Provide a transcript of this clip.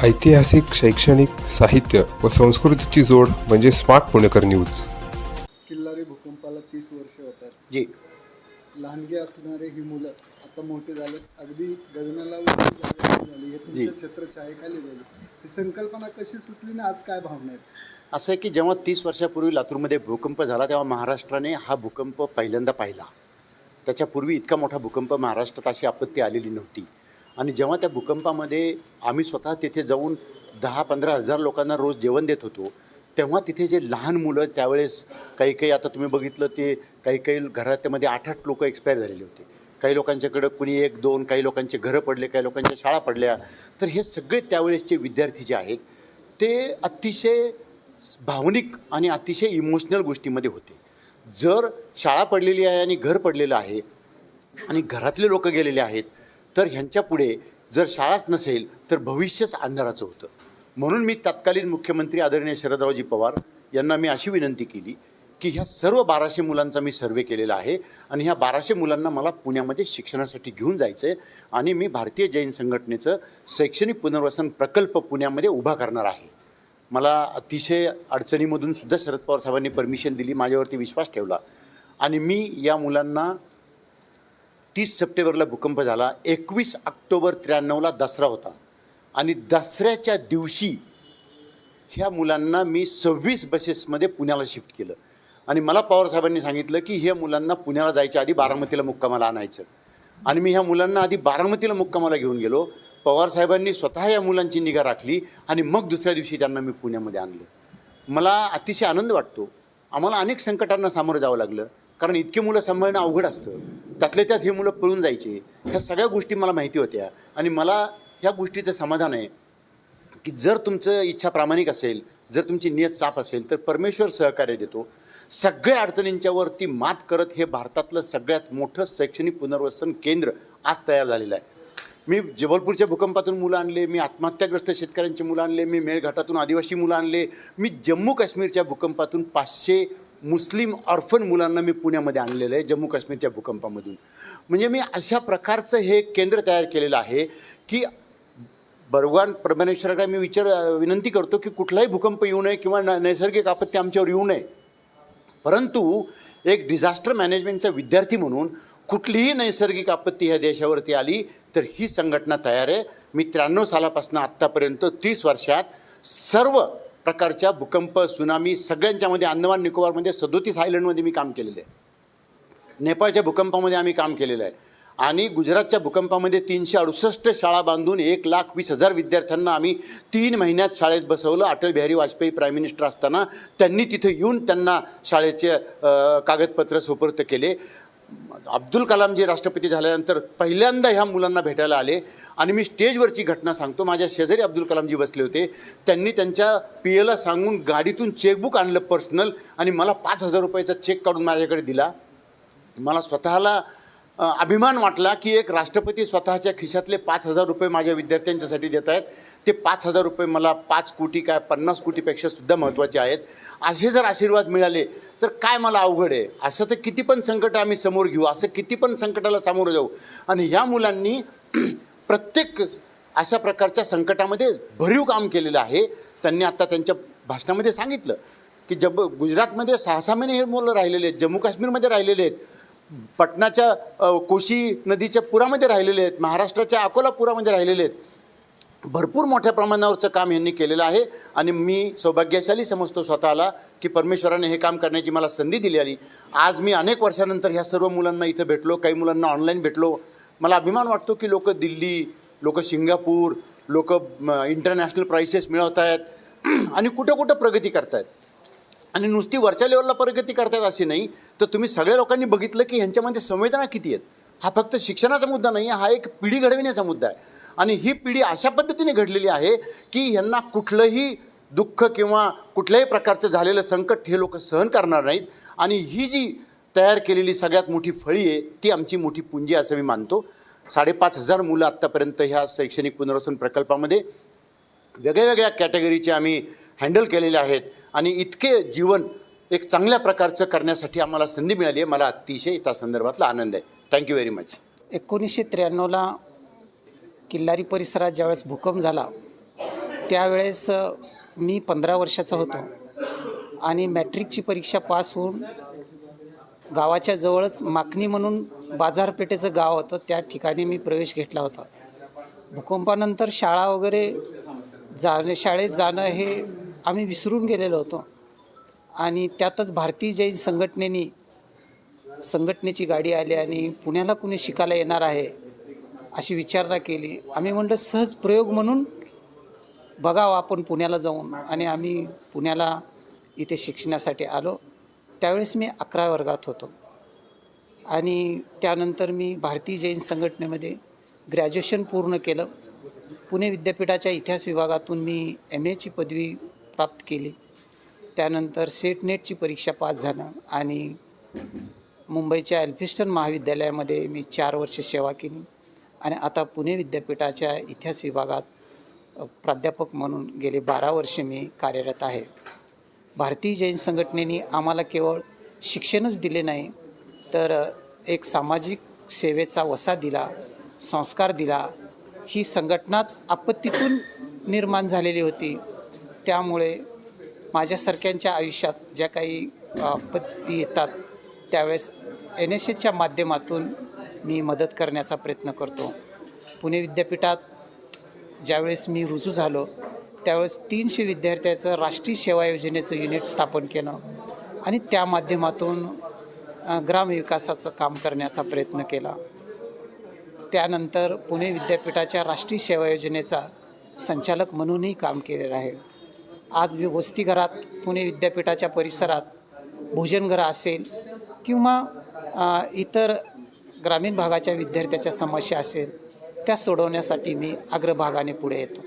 ऐतिहासिक, शैक्षणिक, साहित्य व संस्कृतीची जोड म्हणजे स्मार्ट पुणेकर न्यूज. किल्लारी भूकंपाला 30 वर्षे होतात. जी. लहानगी असणारे ही मुलं आता मोठे झाले, अगदी गगनाला उंची झाली. हे तुमच्या क्षेत्र छायेखाली झाली. ही संकल्पना कशी सुचली आणि आज काय भावना आहेत? असं आहे की जेव्हा 30 वर्षापूर्वी लातूरमध्ये भूकंप झाला तेव्हा महाराष्ट्राने हा भूकंप पहिल्यांदा पाहिला. त्याच्यापूर्वी इतका मोठा भूकंप महाराष्ट्रात अशी आपत्ती आलेली नव्हती. आणि जेव्हा त्या भूकंपामध्ये आम्ही स्वतः तिथे जाऊन 10-15 हजार लोकांना रोज जेवण देत होतो, तेव्हा तिथे जे लहान मुलं त्यावेळेस काही आता तुम्ही बघितलं ते काही घरामध्ये 8-8 लोक एक्सपायर झालेले होते. काही लोकांच्याकडं कुणी 1-2, काही लोकांचे घरं पडले, काही लोकांच्या शाळा पडल्या. तर हे सगळे त्यावेळेसचे विद्यार्थी जे आहेत ते अतिशय भावनिक आणि अतिशय इमोशनल गोष्टीमध्ये होते. जर शाळा पडलेली आहे आणि घर पडलेलं आहे आणि घरातले लोक गेलेले आहेत, तर ह्यांच्यापुढे जर शाळाच नसेल तर भविष्यच अंधाराचं होतं. म्हणून मी तत्कालीन मुख्यमंत्री आदरणीय शरदरावजी पवार यांना मी अशी विनंती केली की ह्या सर्व 1200 मुलांचा मी सर्वे केलेला आहे आणि ह्या 1200 मुलांना मला पुण्यामध्ये शिक्षणासाठी घेऊन जायचं आहे आणि मी भारतीय जैन संघटनेचं शैक्षणिक पुनर्वसन प्रकल्प पुण्यामध्ये उभा करणार आहे. मला अतिशय अडचणीमधून सुद्धा शरद पवार साहेबांनी परमिशन दिली, माझ्यावरती विश्वास ठेवला आणि मी या मुलांना 30 सप्टेंबरला भूकंप झाला, 21 ऑक्टोबर 93ला दसरा होता आणि दसऱ्याच्या दिवशी ह्या मुलांना मी 26 बसेसमध्ये पुण्याला शिफ्ट केलं आणि मला पवारसाहेबांनी सांगितलं की ह्या मुलांना पुण्याला जायच्या आधी बारामतीला मुक्कामाला आणायचं आणि मी ह्या मुलांना आधी बारामतीला मुक्कामाला घेऊन गेलो. पवारसाहेबांनी स्वतः या मुलांची निगा राखली आणि मग दुसऱ्या दिवशी त्यांना मी पुण्यामध्ये आणलं. मला अतिशय आनंद वाटतो. आम्हाला अनेक संकटांना सामोरं जावं लागलं, कारण इतके मुलं सांभाळणं अवघड असतं. त्यातल्या त्यात हे मुलं पळून जायचे. ह्या सगळ्या गोष्टी मला माहिती होत्या आणि मला ह्या गोष्टीचं समाधान आहे की जर तुमचं इच्छा प्रामाणिक असेल, जर तुमची नियत साफ असेल तर परमेश्वर सहकार्य देतो. सगळ्या अडचणींच्यावरती मात करत हे भारतातलं सगळ्यात मोठं शैक्षणिक पुनर्वसन केंद्र आज तयार झालेलं आहे. मी जबलपूरच्या भूकंपातून मुलं आणले, मी आत्महत्याग्रस्त शेतकऱ्यांची मुलं आणले, मी मेळघाटातून आदिवासी मुलं आणले, मी जम्मू काश्मीरच्या भूकंपातून 500 मुस्लिम ऑर्फन मुलांना मी पुण्यामध्ये आणलेलं आहे जम्मू काश्मीरच्या भूकंपामधून. म्हणजे मी अशा प्रकारचं हे केंद्र तयार केलेलं आहे की भगवान परमेश्वराकडे मी विनंती करतो की कुठलाही भूकंप येऊ नये किंवा नैसर्गिक आपत्ती आमच्यावर येऊ नये, परंतु एक डिझास्टर मॅनेजमेंटचा विद्यार्थी म्हणून कुठलीही नैसर्गिक आपत्ती ह्या देशावरती आली तर ही संघटना तयार आहे. मी 93 सालापासून आत्तापर्यंत 30 वर्षात सर्व प्रकारच्या भूकंप, सुनामी सगळ्यांच्यामध्ये, अंदमान निकोबारमध्ये 37 आयलंडमध्ये मी काम केलेलं आहे. नेपाळच्या भूकंपामध्ये आम्ही काम केलेलं आहे आणि गुजरातच्या भूकंपामध्ये 368 शाळा बांधून 1,20,000 विद्यार्थ्यांना आम्ही 3 महिन्यात शाळेत बसवलं. अटल बिहारी वाजपेयी प्राईम मिनिस्टर असताना त्यांनी तिथे येऊन त्यांना शाळेचे कागदपत्र सुपूर्द केले. अब्दुल कलामजी राष्ट्रपती झाल्यानंतर पहिल्यांदा ह्या मुलांना भेटायला आले आणि मी स्टेजवरची घटना सांगतो. माझ्या शेजारी अब्दुल कलामजी बसले होते. त्यांनी त्यांच्या PAला सांगून गाडीतून चेकबुक आणलं पर्सनल आणि मला 5,000 रुपयाचा चेक काढून माझ्याकडे दिला. मला स्वतःला अभिमान वाटला की एक राष्ट्रपती स्वतःच्या खिशातले 5,000 रुपये माझ्या विद्यार्थ्यांच्यासाठी देत आहेत. ते 5,000 रुपये मला 5 कोटी काय 50 कोटीपेक्षा सुद्धा महत्त्वाचे आहेत. असे जर आशीर्वाद मिळाले तर काय मला अवघड आहे. असं तर किती पण संकट आम्ही समोर घेऊ, असं किती पण संकटाला सामोरं जाऊ. आणि ह्या मुलांनी प्रत्येक अशा प्रकारच्या संकटामध्ये भरीव काम केलेलं आहे. त्यांनी आत्ता त्यांच्या भाषणामध्ये सांगितलं की गुजरातमध्ये 6-6 महिने हे मुलं राहिलेले आहेत, जम्मू काश्मीरमध्ये राहिलेले आहेत, पटनाच्या कोशी नदीच्या पुरामध्ये राहिलेले आहेत, महाराष्ट्राच्या अकोला पुरामध्ये राहिलेले आहेत. भरपूर मोठ्या प्रमाणावरचं काम यांनी केलेलं आहे आणि मी सौभाग्यशाली समजतो स्वतःला की परमेश्वराने हे काम करण्याची मला संधी दिली आली. आज मी अनेक वर्षानंतर ह्या सर्व मुलांना इथं भेटलो, काही मुलांना ऑनलाईन भेटलो. मला अभिमान वाटतो की लोक दिल्ली, लोक सिंगापूर, लोक इंटरनॅशनल प्राइसेस मिळवत आहेत आणि कुठं प्रगती करत आहेत. आणि नुसती वरच्या लेवलला प्रगती करतात अशी नाही, तर तुम्ही सगळ्या लोकांनी बघितलं की ह्यांच्यामध्ये संवेदना किती आहेत. हा फक्त शिक्षणाचा मुद्दा नाही, हा एक पिढी घडविण्याचा मुद्दा आहे आणि ही पिढी अशा पद्धतीने घडलेली आहे की ह्यांना कुठलंही दुःख किंवा कुठल्याही प्रकारचं झालेलं संकट हे लोक सहन करणार नाहीत. आणि ही जी तयार केलेली सगळ्यात मोठी फळी आहे ती आमची मोठी पुंजी असं मी मानतो. 5,500 मुलं आत्तापर्यंत ह्या शैक्षणिक पुनर्वसन प्रकल्पामध्ये वेगळ्या कॅटेगरीचे आम्ही हँडल केलेले आहेत आणि इतके जीवन एक चांगल्या प्रकारचं करण्यासाठी आम्हाला संधी मिळाली आहे. मला अतिशय त्या संदर्भातला आनंद आहे. Thank you very much. 1993ला किल्लारी परिसरात ज्यावेळेस भूकंप झाला त्यावेळेस मी 15 वर्षाचा होतो आणि मॅट्रिकची परीक्षा पास होऊन गावाच्या जवळच माखणी म्हणून बाजारपेठेचं गाव होतं, त्या ठिकाणी मी प्रवेश घेतला होता. भूकंपानंतर शाळा वगैरे शाळेत जाणं हे आम्ही विसरून गेलेलो होतो आणि त्यातच भारतीय जैन संघटनेची गाडी आली आणि पुण्याला कुणी शिकायला येणार आहे अशी विचारणा केली. आम्ही म्हटलं सहज प्रयोग म्हणून बघावं आपण पुण्याला जाऊन, आणि आम्ही पुण्याला इथे शिक्षणासाठी आलो. त्यावेळेस मी 11व्या वर्गात होतो आणि त्यानंतर मी भारतीय जैन संघटनेमध्ये ग्रॅज्युएशन पूर्ण केलं. पुणे विद्यापीठाच्या इतिहास विभागातून मी MA ची पदवी प्राप्त केली. त्यानंतर सेट नेटची परीक्षा पास झालं आणि मुंबईच्या एल्फिस्टन महाविद्यालयामध्ये मी 4 वर्ष सेवा केली आणि आता पुणे विद्यापीठाच्या इतिहास विभागात प्राध्यापक म्हणून गेले 12 वर्षे मी कार्यरत आहे. भारतीय जैन संघटनेने आम्हाला केवळ शिक्षणच दिले नाही, तर एक सामाजिक सेवेचा वसा दिला, संस्कार दिला. ही संघटनाच आपत्तीतून निर्माण झालेली होती. त्यामुळे माझ्यासारख्यांच्या आयुष्यात ज्या काही आपत्ती येतात त्यावेळेस NSSच्या माध्यमातून मी मदत करण्याचा प्रयत्न करतो. पुणे विद्यापीठात ज्यावेळेस मी रुजू झालो त्यावेळेस 300 विद्यार्थ्याचं राष्ट्रीय सेवा योजनेचं युनिट स्थापन केलं आणि त्या माध्यमातून ग्रामविकासाचं काम करण्याचा प्रयत्न केला. त्यानंतर पुणे विद्यापीठाच्या राष्ट्रीय सेवा योजनेचा संचालक म्हणूनही काम केलेलं आहे. आज वसतिगृहात पुणे विद्यापीठाच्या परिसरात भोजनगृह असेल किंवा इतर ग्रामीण भागाच्या विद्यार्थ्याच्या समस्या असेल त्या सोडवण्यासाठी मी अग्रभागाने पुढे येतो.